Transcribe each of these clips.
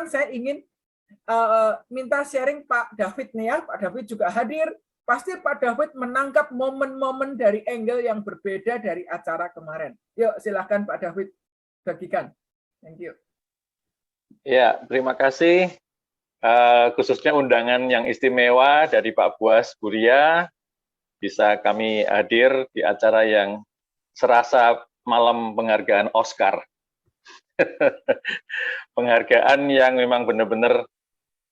sekarang saya ingin minta sharing Pak David nih ya. Pak David juga hadir. Pasti Pak David menangkap momen-momen dari angle yang berbeda dari acara kemarin. Yuk, silakan Pak David bagikan. Thank you. Ya, terima kasih. Khususnya undangan yang istimewa dari Pak Buas Buria, bisa kami hadir di acara yang serasa malam penghargaan Oscar. Penghargaan yang memang benar-benar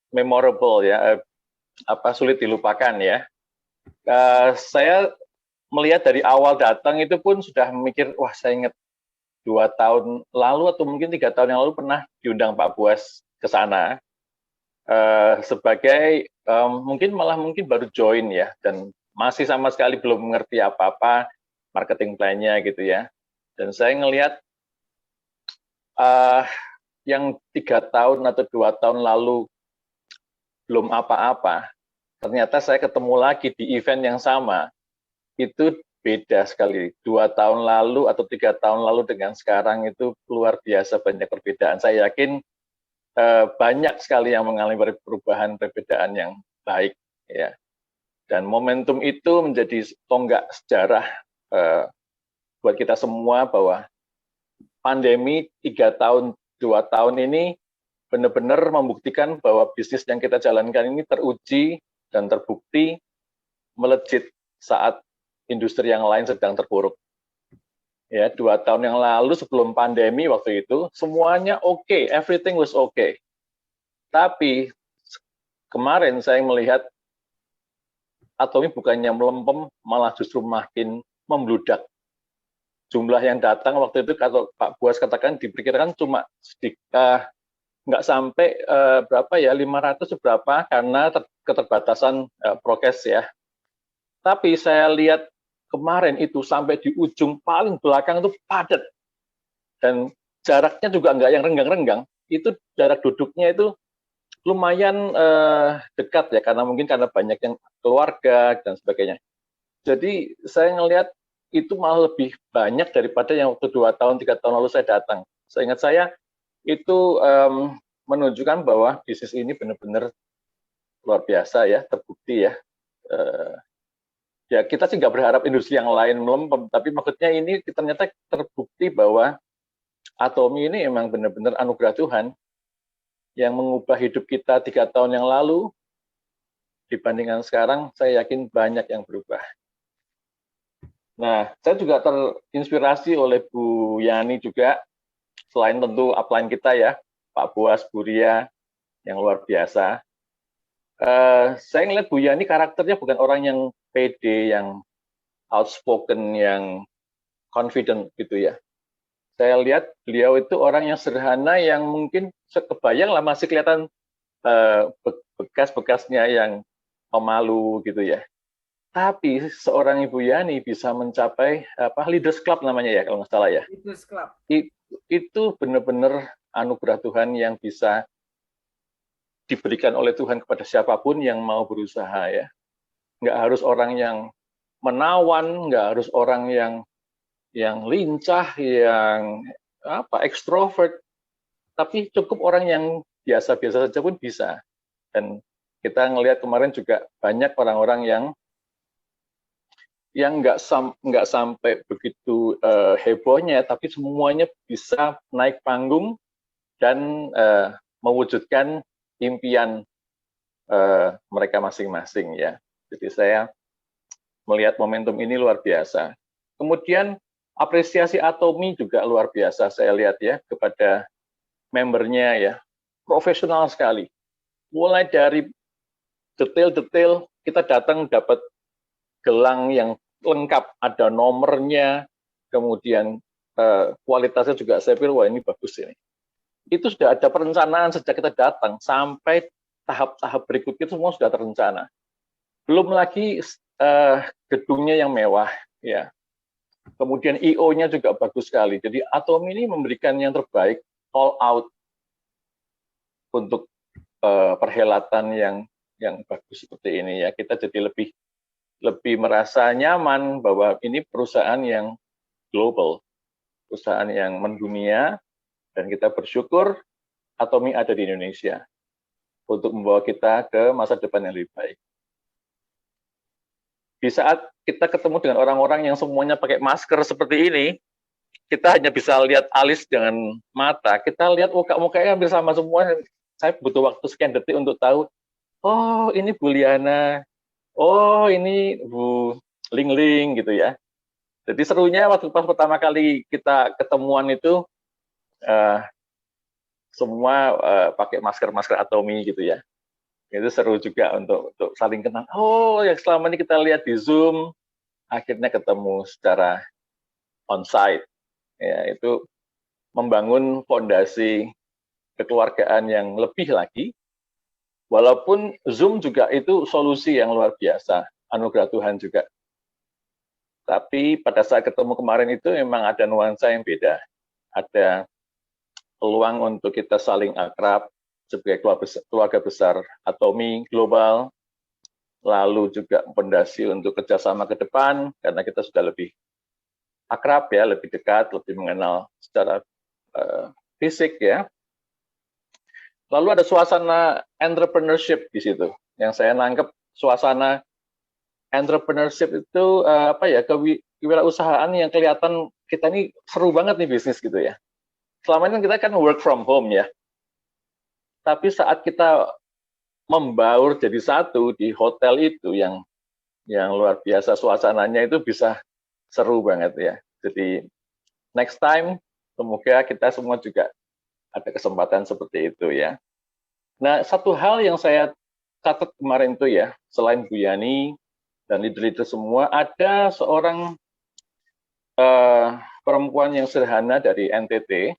memorable ya, sulit dilupakan ya. Saya melihat dari awal datang itu pun sudah memikir, wah saya ingat 2 tahun lalu atau mungkin 3 tahun yang lalu pernah diundang Pak Buas ke sana sebagai mungkin baru join ya, dan masih sama sekali belum mengerti apa-apa marketing plan-nya gitu ya. Dan saya ngelihat yang 3 tahun atau 2 tahun lalu belum apa-apa, ternyata saya ketemu lagi di event yang sama, itu beda sekali. 2 tahun lalu atau 3 tahun lalu dengan sekarang itu luar biasa banyak perbedaan. Saya yakin banyak sekali yang mengalami perbedaan yang baik ya. Dan momentum itu menjadi tonggak sejarah buat kita semua bahwa pandemi 3 tahun, 2 tahun ini benar-benar membuktikan bahwa bisnis yang kita jalankan ini teruji dan terbukti melejit saat industri yang lain sedang terpuruk. Ya, 2 tahun yang lalu sebelum pandemi waktu itu semuanya oke, everything was okay. Tapi kemarin saya melihat Atomi bukannya melempem, malah justru makin membludak. Jumlah yang datang waktu itu, kalau Pak Buas katakan diperkirakan cuma nggak sampai 500 berapa karena keterbatasan prokes ya. Tapi saya lihat kemarin itu sampai di ujung paling belakang itu padat. Dan jaraknya juga nggak yang renggang-renggang. Itu jarak duduknya itu lumayan dekat ya, karena banyak yang keluarga dan sebagainya. Jadi saya ngelihat itu malah lebih banyak daripada yang waktu 2 tahun, 3 tahun lalu saya datang. Seingat saya, itu menunjukkan bahwa bisnis ini benar-benar luar biasa ya, terbukti ya. Ya kita sih nggak berharap industri yang lain melempem, tapi maksudnya ini ternyata terbukti bahwa Atomi ini emang benar-benar anugerah Tuhan yang mengubah hidup kita 3 tahun yang lalu dibandingkan sekarang. Saya yakin banyak yang berubah. Nah, saya juga terinspirasi oleh Bu Yani juga, selain tentu upline kita ya, Pak Buas Buria yang luar biasa. Saya ngeliat Bu Yani karakternya bukan orang yang pede, yang outspoken, yang confident gitu ya. Saya lihat beliau itu orang yang sederhana, yang mungkin kebayang lah masih kelihatan bekas-bekasnya yang pemalu gitu ya. Tapi seorang Ibu Yani bisa mencapai Leaders Club namanya ya kalau nggak salah ya. Leaders Club. Itu benar-benar anugerah Tuhan yang bisa diberikan oleh Tuhan kepada siapapun yang mau berusaha ya. Nggak harus orang yang menawan, nggak harus orang yang lincah, yang ekstrovert, tapi cukup orang yang biasa-biasa saja pun bisa. Dan kita ngelihat kemarin juga banyak orang-orang yang nggak sampai begitu hebohnya, tapi semuanya bisa naik panggung dan mewujudkan impian mereka masing-masing ya. Jadi saya melihat momentum ini luar biasa. Kemudian apresiasi Atomi juga luar biasa saya lihat ya kepada membernya ya, profesional sekali. Mulai dari detail-detail, kita datang dapat gelang yang lengkap, ada nomornya, kemudian kualitasnya juga saya pikir wah ini bagus ini. Itu sudah ada perencanaan sejak kita datang sampai tahap-tahap berikutnya semua sudah terencana. Belum lagi gedungnya yang mewah ya. Kemudian IO-nya juga bagus sekali. Jadi Atomi ini memberikan yang terbaik, all out untuk perhelatan yang bagus seperti ini ya. Kita jadi lebih merasa nyaman bahwa ini perusahaan yang global, perusahaan yang mendunia, dan kita bersyukur Atomi ada di Indonesia untuk membawa kita ke masa depan yang lebih baik. Di saat kita ketemu dengan orang-orang yang semuanya pakai masker seperti ini, kita hanya bisa lihat alis dengan mata, kita lihat muka-mukanya hampir sama semua. Saya butuh waktu sekian detik untuk tahu, oh ini Bu Liana, oh ini Bu Ling-Ling gitu ya. Jadi serunya waktu pas pertama kali kita ketemuan itu, semua pakai masker-masker Atomi gitu ya. Itu seru juga untuk saling kenal. Oh, yang selama ini kita lihat di Zoom, akhirnya ketemu secara on-site. Ya, itu membangun fondasi kekeluargaan yang lebih lagi. Walaupun Zoom juga itu solusi yang luar biasa, anugerah Tuhan juga. Tapi pada saat ketemu kemarin itu memang ada nuansa yang beda. Ada peluang untuk kita saling akrab, sebagai keluarga besar Atomi global, lalu juga fondasi untuk kerjasama ke depan, karena kita sudah lebih akrab ya, lebih dekat, lebih mengenal secara fisik ya. Lalu ada suasana entrepreneurship di situ, yang saya nangkep suasana entrepreneurship itu kewirausahaan yang kelihatan kita ini seru banget nih bisnis gitu ya. Selama ini kita kan work from home ya. Tapi saat kita membaur jadi satu di hotel itu yang luar biasa suasananya itu bisa seru banget ya. Jadi next time semoga kita semua juga ada kesempatan seperti itu ya. Nah, satu hal yang saya catat kemarin itu ya, selain Bu Yani dan leader-leader semua, ada seorang perempuan yang sederhana dari NTT.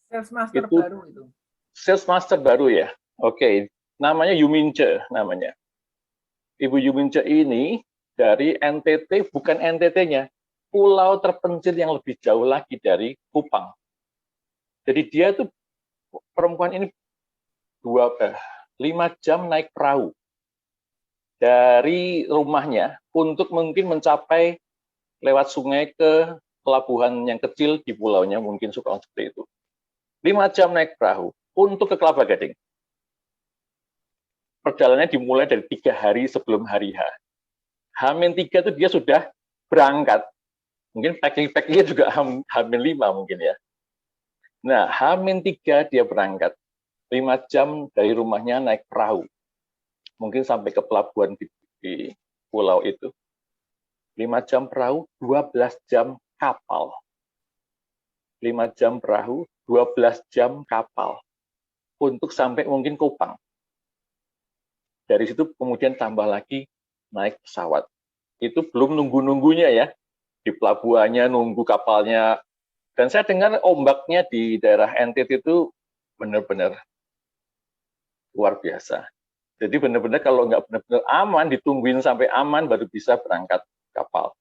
Sales master baru itu. Sales master baru ya, oke. Namanya Yumince namanya. Ibu Yumince ini dari NTT, bukan NTT-nya, pulau terpencil yang lebih jauh lagi dari Kupang. Jadi dia tuh, perempuan ini 5 jam naik perahu dari rumahnya untuk mungkin mencapai lewat sungai ke pelabuhan yang kecil di pulaunya, mungkin suka seperti itu. 5 jam naik perahu untuk ke Kelapa Gading. Perjalanannya dimulai dari 3 hari sebelum hari H. H-3 itu dia sudah berangkat. Mungkin packing-packingnya juga H-5 mungkin ya. Nah, H-3 dia berangkat. 5 jam dari rumahnya naik perahu. Mungkin sampai ke pelabuhan di pulau itu. 5 jam perahu, 12 jam kapal. 5 jam perahu, 12 jam kapal. Untuk sampai mungkin Kupang. Dari situ kemudian tambah lagi naik pesawat. Itu belum nunggu-nunggunya ya. Di pelabuhannya, nunggu kapalnya. Dan saya dengar ombaknya di daerah NTT itu benar-benar luar biasa. Jadi benar-benar kalau nggak benar-benar aman, ditungguin sampai aman baru bisa berangkat kapal.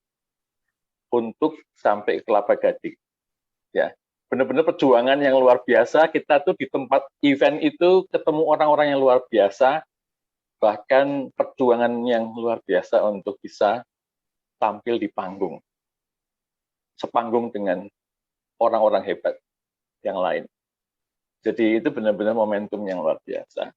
Untuk sampai ke Kelapa Gading. Ya. Benar-benar perjuangan yang luar biasa. Kita tuh di tempat event itu ketemu orang-orang yang luar biasa, bahkan perjuangan yang luar biasa untuk bisa tampil di panggung, sepanggung dengan orang-orang hebat yang lain. Jadi itu benar-benar momentum yang luar biasa.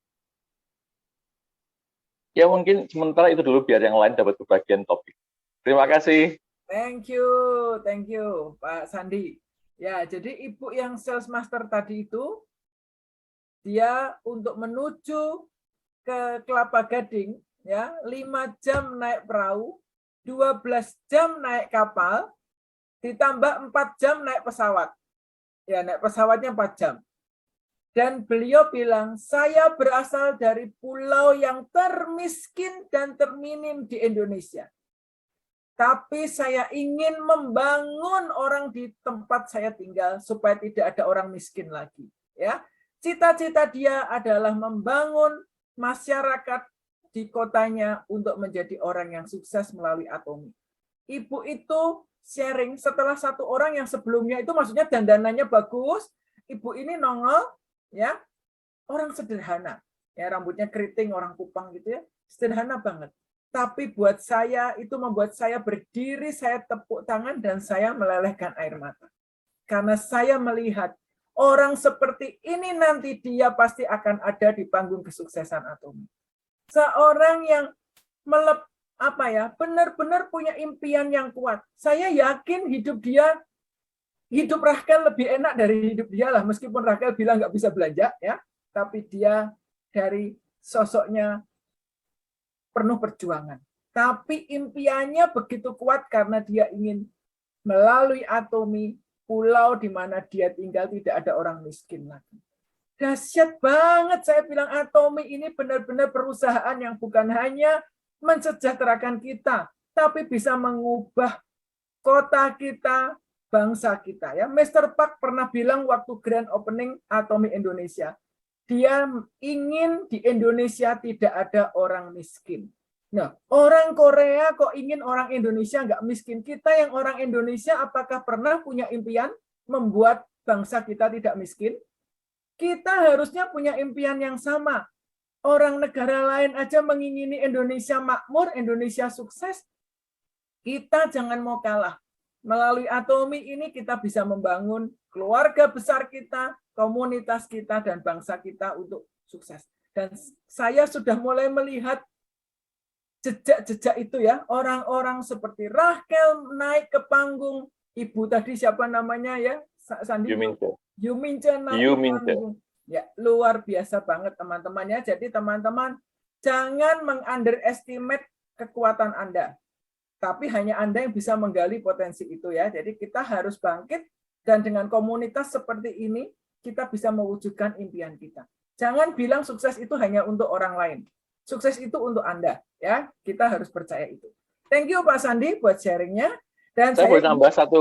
Ya mungkin sementara itu dulu biar yang lain dapat kebagian topik. Terima kasih. Thank you Pak Sandi. Ya, jadi ibu yang sales master tadi itu, dia untuk menuju ke Kelapa Gading, ya 5 jam naik perahu, 12 jam naik kapal, ditambah 4 jam naik pesawat. Ya, naik pesawatnya 4 jam. Dan beliau bilang, saya berasal dari pulau yang termiskin dan terminim di Indonesia. Tapi saya ingin membangun orang di tempat saya tinggal supaya tidak ada orang miskin lagi. Ya, cita-cita dia adalah membangun masyarakat di kotanya untuk menjadi orang yang sukses melalui Atomi. Ibu itu sharing setelah satu orang yang sebelumnya itu maksudnya dandanannya bagus, ibu ini nongol, ya orang sederhana, ya rambutnya keriting orang Kupang gitu ya, sederhana banget. Tapi buat saya itu membuat saya berdiri, saya tepuk tangan dan saya melelehkan air mata. Karena saya melihat orang seperti ini nanti dia pasti akan ada di panggung kesuksesan Atomi. Seorang yang benar-benar punya impian yang kuat. Saya yakin hidup Rachel lebih enak dari hidup dia lah, meskipun Rachel bilang nggak bisa belanja ya, tapi dia dari sosoknya penuh perjuangan. Tapi impiannya begitu kuat karena dia ingin melalui Atomi, pulau di mana dia tinggal tidak ada orang miskin lagi. Dahsyat banget, saya bilang Atomi ini benar-benar perusahaan yang bukan hanya mensejahterakan kita, tapi bisa mengubah kota kita, bangsa kita. Ya, Mr. Park pernah bilang waktu grand opening Atomi Indonesia, dia ingin di Indonesia tidak ada orang miskin. Nah, orang Korea kok ingin orang Indonesia nggak miskin? Kita yang orang Indonesia apakah pernah punya impian membuat bangsa kita tidak miskin? Kita harusnya punya impian yang sama. Orang negara lain aja mengingini Indonesia makmur, Indonesia sukses. Kita jangan mau kalah. Melalui Atomi ini kita bisa membangun keluarga besar kita, komunitas kita, dan bangsa kita untuk sukses. Dan saya sudah mulai melihat jejak-jejak itu ya. Orang-orang seperti Rachel naik ke panggung. Ibu tadi siapa namanya ya? Sandi? Yumince naik ke panggung. Ya, luar biasa banget teman-teman ya. Jadi teman-teman jangan meng-underestimate kekuatan Anda. Tapi hanya Anda yang bisa menggali potensi itu ya. Jadi kita harus bangkit dan dengan komunitas seperti ini kita bisa mewujudkan impian kita. Jangan bilang sukses itu hanya untuk orang lain. Sukses itu untuk Anda ya. Kita harus percaya itu. Thank you Pak Sandi buat sharingnya. Dan saya boleh tambah satu